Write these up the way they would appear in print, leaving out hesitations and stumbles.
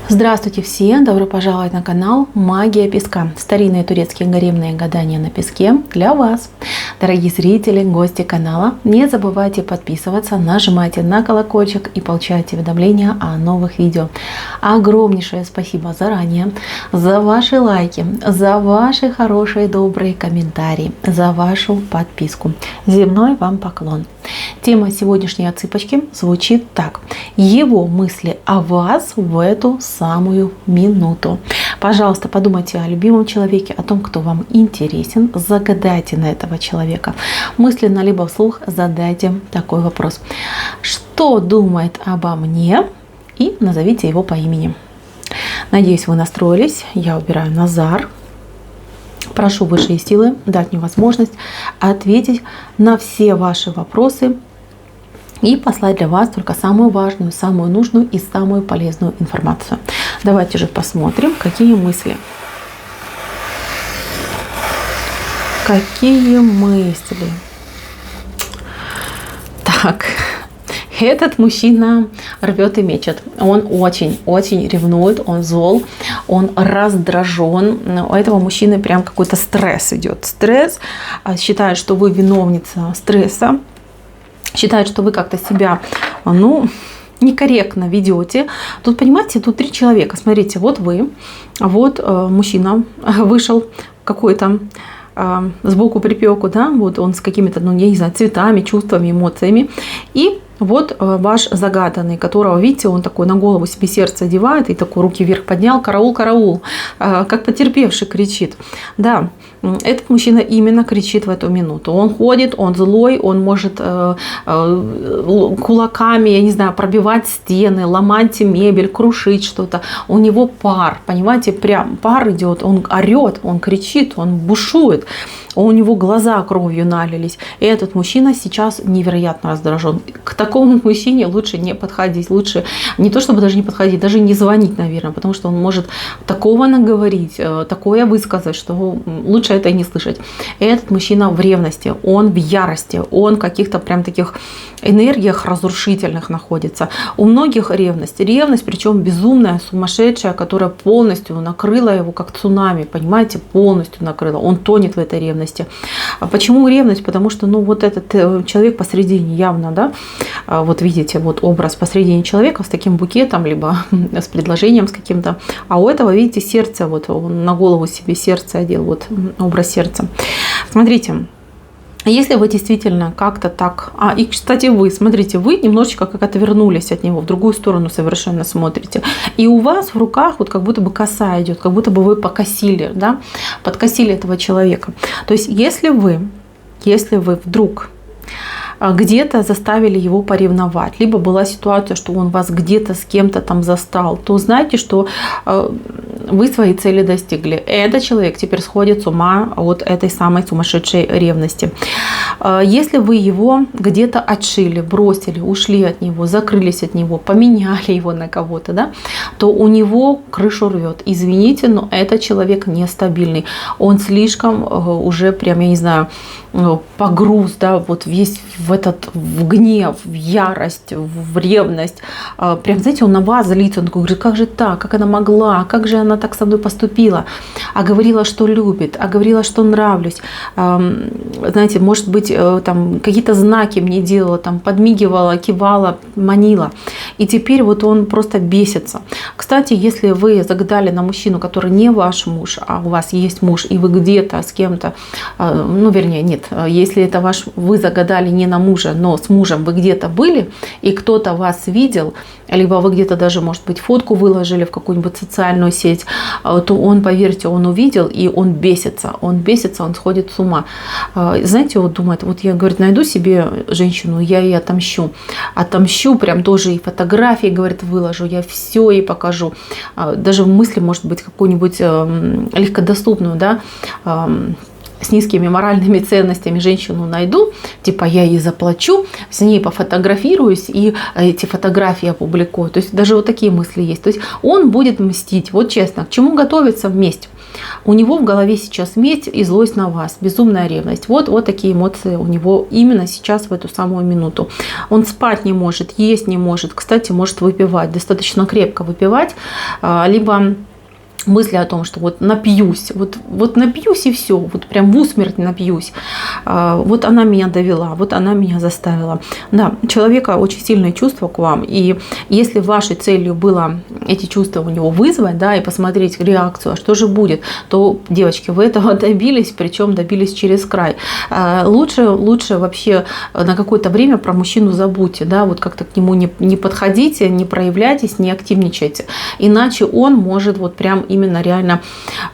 Здравствуйте все! Добро пожаловать на канал Магия Песка. Старинные турецкие гаремные гадания на песке для вас. Дорогие зрители, гости канала, не забывайте подписываться, нажимайте на колокольчик и получайте уведомления о новых видео. Огромнейшее спасибо заранее за ваши лайки, за ваши хорошие добрые комментарии, за вашу подписку. Земной вам поклон. Тема сегодняшней отсыпочки звучит так. Его мысли о вас в эту самую минуту. Пожалуйста, подумайте о любимом человеке, о том, кто вам интересен. Загадайте на этого человека. Мысленно либо вслух задайте такой вопрос. Что думает обо мне? И назовите его по имени. Надеюсь, вы настроились. Я убираю Назар. Прошу высшие силы дать мне возможность ответить на все ваши вопросы и послать для вас только самую важную, самую нужную и самую полезную информацию. Давайте же посмотрим, какие мысли. Какие мысли? Так. Этот мужчина рвет и мечет. Он очень ревнует, он зол, он раздражен. У этого мужчины прям какой-то стресс идет. Стресс. Считает, что вы виновница стресса. Считает, что вы как-то себя, некорректно ведете. Тут, понимаете, тут 3 человека. Смотрите, вот вы, вот мужчина вышел какой-то, сбоку припеку, да, вот он с какими-то, я не знаю, цветами, чувствами, эмоциями. И вот ваш загаданный, которого, видите, он такой на голову себе сердце одевает и такой руки вверх поднял, караул, караул, как потерпевший кричит. Да, этот мужчина именно кричит в эту минуту. Он ходит, он злой, он может кулаками, я не знаю, пробивать стены, ломать мебель, крушить что-то. У него пар, понимаете, прям пар идет, он орет, он кричит, он бушует. У него глаза кровью налились. И этот мужчина сейчас невероятно раздражен. К такому мужчине лучше не подходить. Лучше не то, чтобы даже не подходить, даже не звонить, наверное. Потому что он может такого наговорить, такое высказать, что лучше это и не слышать. И этот мужчина в ревности, он в ярости, он в каких-то прям таких энергиях разрушительных находится. У многих ревность. Ревность, причем безумная, сумасшедшая, которая полностью накрыла его, как цунами. Понимаете, полностью накрыла. Он тонет в этой ревности. Почему ревность? Потому что, вот этот человек посредине явно, да, вот видите, вот образ посредине человека с таким букетом, либо с предложением с каким-то, а у этого, видите, сердце, вот он на голову себе сердце одел, вот образ сердца. Смотрите. Если вы действительно как-то так... и, кстати, вы, смотрите, вы немножечко как отвернулись от него, в другую сторону совершенно смотрите. И у вас в руках вот как будто бы коса идет, как будто бы вы покосили, да, подкосили этого человека. То есть, если вы вдруг где-то заставили его поревновать, либо была ситуация, что он вас где-то с кем-то там застал, то знайте, что вы свои цели достигли. Этот человек теперь сходит с ума от этой самой сумасшедшей ревности. Если вы его где-то отшили, бросили, ушли от него, закрылись от него, поменяли его на кого-то, да, то у него крышу рвет. Извините, но этот человек нестабильный. Он слишком уже прям, я не знаю, погруз, да, вот весь в гнев, в ярость, в ревность. Прям, знаете, он на вас злится. Он говорит, как же так, как она могла, как же она так со мной поступила. А говорила, что любит, а говорила, что нравлюсь. Знаете, может быть, там какие-то знаки мне делала, там подмигивала, кивала, манила. И теперь вот он просто бесится. Кстати, если вы загадали на мужчину, который не ваш муж, а у вас есть муж, и вы где-то с кем-то, вернее, нет, если это вы загадали не на мужа, но с мужем вы где-то были, и кто-то вас видел, либо вы где-то даже, может быть, фотку выложили в какую-нибудь социальную сеть, то он, поверьте, он увидел, и он бесится, он сходит с ума. Знаете, вот думает, вот я, говорит, найду себе женщину, я ей отомщу. Отомщу, прям тоже и фотографии, говорит, выложу, я все ей покажу. Даже в мысли, может быть, какую-нибудь легкодоступную, да, с низкими моральными ценностями женщину найду, типа я ей заплачу, с ней пофотографируюсь и эти фотографии опубликую. То есть даже вот такие мысли есть. То есть он будет мстить. Вот честно, к чему готовиться вместе? У него в голове сейчас месть и злость на вас, безумная ревность. Вот такие эмоции у него именно сейчас в эту самую минуту. Он спать не может, есть не может, кстати, может выпивать, достаточно крепко выпивать, либо мысли о том, что вот напьюсь, вот напьюсь и все, вот прям в усмерть напьюсь. Вот она меня довела, вот она меня заставила. Да, у человека очень сильные чувства к вам, и если вашей целью было эти чувства у него вызвать, да, и посмотреть реакцию, а что же будет, то, девочки, вы этого добились, причем добились через край. Лучше вообще на какое-то время про мужчину забудьте, да, вот как-то к нему не подходите, не проявляйтесь, не активничайте, иначе он может вот прям именно реально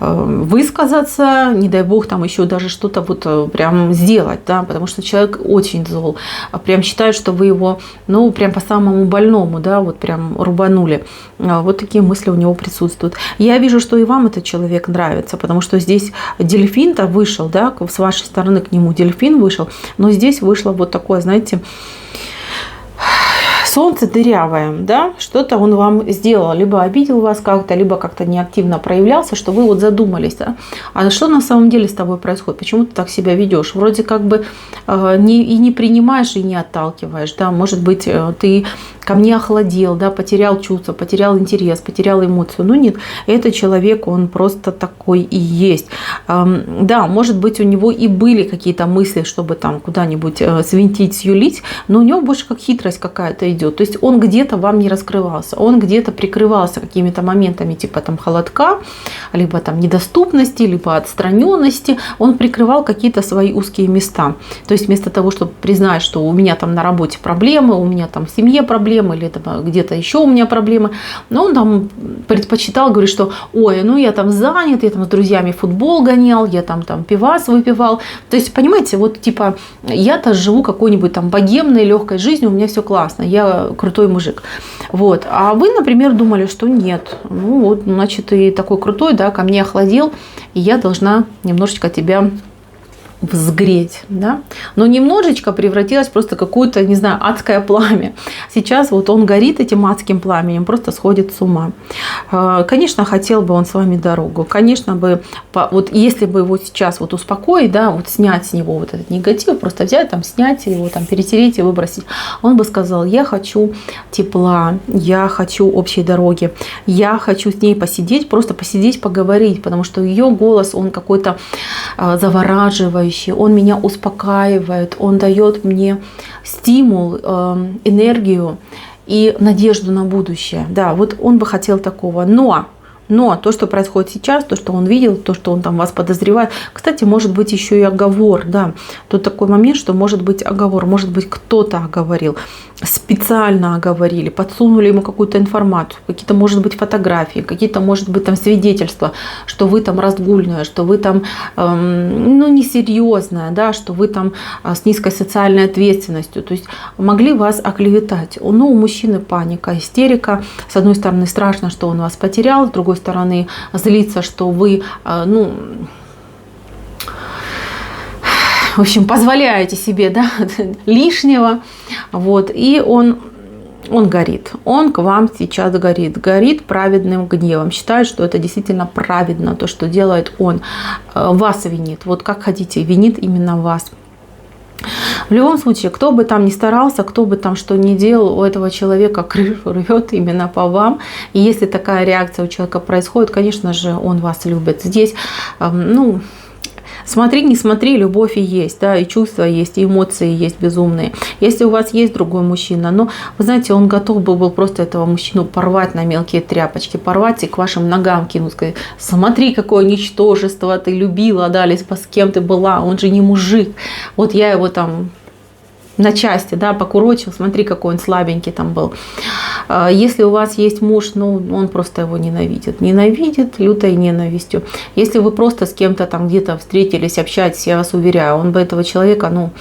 высказаться, не дай бог там еще даже что-то вот прям сделать, да, потому что человек очень зол, прям считает, что вы его, ну, прям по самому больному, да, вот прям рубанули. Вот такие мысли у него присутствуют. Я вижу, что и вам этот человек нравится, потому что здесь дельфин-то вышел, да, с вашей стороны к нему дельфин вышел, но здесь вышло вот такое, знаете, солнце дырявое, да, что-то он вам сделал, либо обидел вас как-то, либо как-то неактивно проявлялся, что вы вот задумались, да? А что на самом деле с тобой происходит, почему ты так себя ведешь, вроде как бы не принимаешь и не отталкиваешь, да, может быть, ты ко мне охладел, да, потерял чувство, потерял интерес, потерял эмоцию, но нет, этот человек, он просто такой и есть, да, может быть, у него и были какие-то мысли, чтобы там куда-нибудь свинтить, сюлить, но у него больше как хитрость какая-то идет. То есть он где-то вам не раскрывался, он где-то прикрывался какими-то моментами типа там холодка, либо там недоступности, либо отстраненности. Он прикрывал какие-то свои узкие места. То есть вместо того, чтобы признать, что у меня там на работе проблемы, у меня там в семье проблемы, или где-то еще у меня проблемы, но он там предпочитал говорить, что ой, ну я там занят, я там с друзьями в футбол гонял, я там пивас выпивал. То есть, понимаете, вот типа я-то живу какой-нибудь там богемной, легкой жизнью, у меня все классно, я крутой мужик. Вот. А вы, например, думали, что нет. Ну вот, значит, ты такой крутой, да, ко мне охладел, и я должна немножечко тебя взгреть, да, но немножечко превратилось просто в какое-то, не знаю, адское пламя. Сейчас вот он горит этим адским пламенем, просто сходит с ума. Конечно, хотел бы он с вами дорогу, конечно бы, вот если бы его сейчас вот успокоить, да, вот снять с него вот этот негатив, просто взять там, снять его, там, перетереть и выбросить, он бы сказал, я хочу тепла, я хочу общей дороги, я хочу с ней посидеть, просто посидеть, поговорить, потому что ее голос, он какой-то завораживающий, он меня успокаивает, он дает мне стимул, энергию и надежду на будущее. Да, вот он бы хотел такого. Но то, что происходит сейчас, то, что он видел, то, что он там вас подозревает, кстати, может быть еще и оговор, да. Тут такой момент, что может быть оговор, может быть кто-то оговорил, специально оговорили, подсунули ему какую-то информацию, какие-то, может быть, фотографии, какие-то, может быть, там свидетельства, что вы там разгульная, что вы там, ну, несерьезная, да, что вы там с низкой социальной ответственностью, то есть могли вас оклеветать. Ну, у мужчины паника, истерика, с одной стороны страшно, что он вас потерял, с другой стороны злится, что вы, ну, в общем, позволяете себе, да, лишнего, вот, и он горит, он к вам сейчас горит праведным гневом, считает, что это действительно праведно, то, что делает он, вас винит, вот как хотите, винит именно вас. В любом случае, кто бы там ни старался, кто бы там что ни делал, у этого человека крышу рвет именно по вам. И если такая реакция у человека происходит, конечно же, он вас любит. Здесь, ну, смотри, не смотри, любовь и есть, да, и чувства есть, и эмоции есть безумные. Если у вас есть другой мужчина, но, вы знаете, он готов был просто этого мужчину порвать на мелкие тряпочки, порвать и к вашим ногам кинуть, сказать, смотри, какое ничтожество ты любила, да, либо с кем ты была, он же не мужик. Вот я его там на части, да, покурочил, смотри, какой он слабенький там был. Если у вас есть муж, ну, он просто его ненавидит лютой ненавистью. Если вы просто с кем-то там где-то встретились, общаетесь, я вас уверяю, он бы этого человека, ну,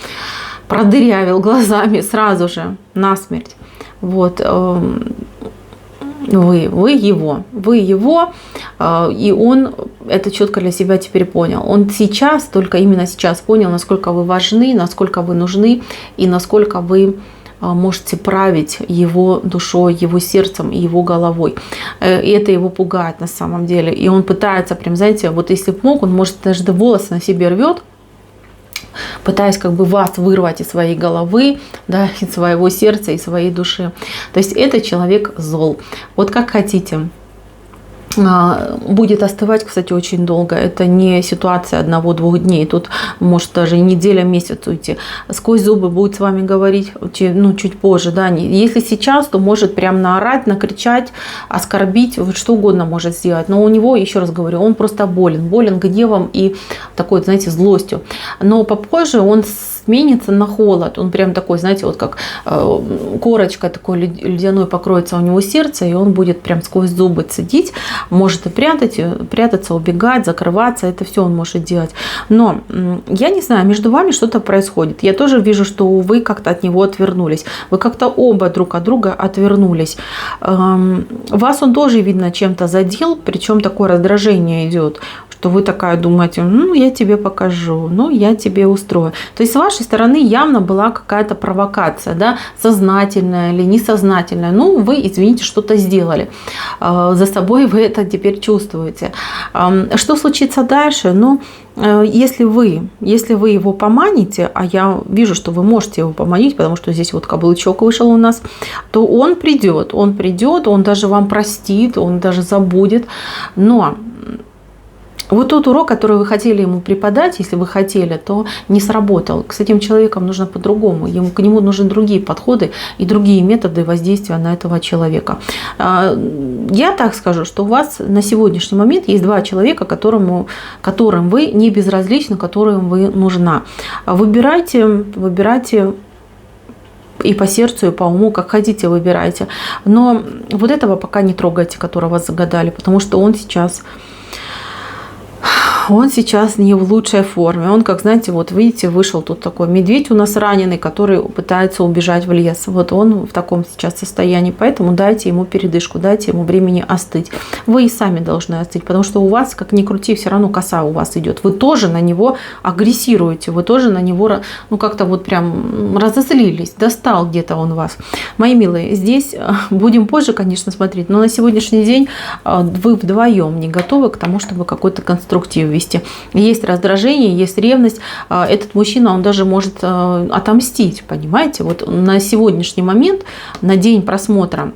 продырявил глазами сразу же насмерть. Вот. Вы его, и он это четко для себя теперь понял. Он сейчас, только именно сейчас понял, насколько вы важны, насколько вы нужны и насколько вы можете править его душой, его сердцем и его головой. И это его пугает на самом деле. И он пытается, прям, знаете, вот если бы мог, он, может, даже волосы на себе рвет, пытаясь как бы вас вырвать из своей головы, да, из своего сердца, из своей души. То есть это человек зол. Вот как хотите. Будет остывать, кстати, очень долго. Это не ситуация 1-2 дней. Тут может даже и неделя, месяц уйти. Сквозь зубы будет с вами говорить, ну, чуть позже. Да. Если сейчас, то может прям наорать, накричать, оскорбить, вот что угодно может сделать. Но у него, еще раз говорю, он просто болен гневом и такой, знаете, злостью. Но попозже он сменится на холод. Он прям такой, знаете, вот как корочка такой ледяной покроется у него сердце, и он будет прям сквозь зубы цедить, может и прятаться, убегать, закрываться, это все он может делать. Но я не знаю, между вами что-то происходит. Я тоже вижу, что вы как-то от него отвернулись. Вы как-то оба друг от друга отвернулись. Вас он тоже, видно, чем-то задел, причем такое раздражение идет, что вы такая думаете, ну, я тебе покажу, ну, я тебе устрою. То есть с вашей стороны явно была какая-то провокация, да, сознательная или несознательная. Ну, вы, извините, что-то сделали. За собой вы это теперь чувствуете. Что случится дальше? Ну, если вы его поманите, а я вижу, что вы можете его поманить, потому что здесь вот каблучок вышел у нас, то он придет, он даже вам простит, он даже забудет. Но вот тот урок, который вы хотели ему преподать, если вы хотели, то не сработал. С этим человеком нужно по-другому. К нему нужны другие подходы и другие методы воздействия на этого человека. Я так скажу, что у вас на сегодняшний момент есть 2 человека, которым вы не безразличны, которым вы нужна. Выбирайте и по сердцу, и по уму, как хотите, выбирайте. Но вот этого пока не трогайте, которого вас загадали, потому что он сейчас не в лучшей форме. Он, как, знаете, вот видите, вышел тут такой медведь у нас раненый, который пытается убежать в лес. Вот он в таком сейчас состоянии. Поэтому дайте ему передышку, дайте ему времени остыть. Вы и сами должны остыть, потому что у вас, как ни крути, все равно коса у вас идет. Вы тоже на него агрессируете, вы тоже на него, ну, как-то вот прям разозлились, достал где-то он вас. Мои милые, здесь будем позже, конечно, смотреть, но на сегодняшний день вы вдвоем не готовы к тому, чтобы какой-то конструктив вести. Есть раздражение, есть ревность. Этот мужчина, он даже может отомстить, понимаете? Вот на сегодняшний момент, на день просмотра,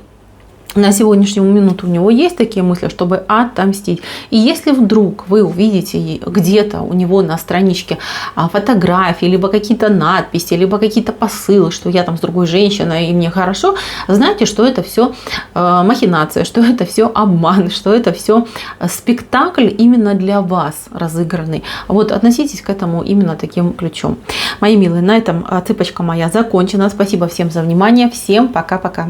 на сегодняшнюю минуту у него есть такие мысли, чтобы отомстить. И если вдруг вы увидите где-то у него на страничке фотографии, либо какие-то надписи, либо какие-то посылы, что я там с другой женщиной и мне хорошо, знайте, что это все махинация, что это все обман, что это все спектакль именно для вас разыгранный. Вот относитесь к этому именно таким ключом. Мои милые, на этом цыпочка моя закончена. Спасибо всем за внимание. Всем пока-пока.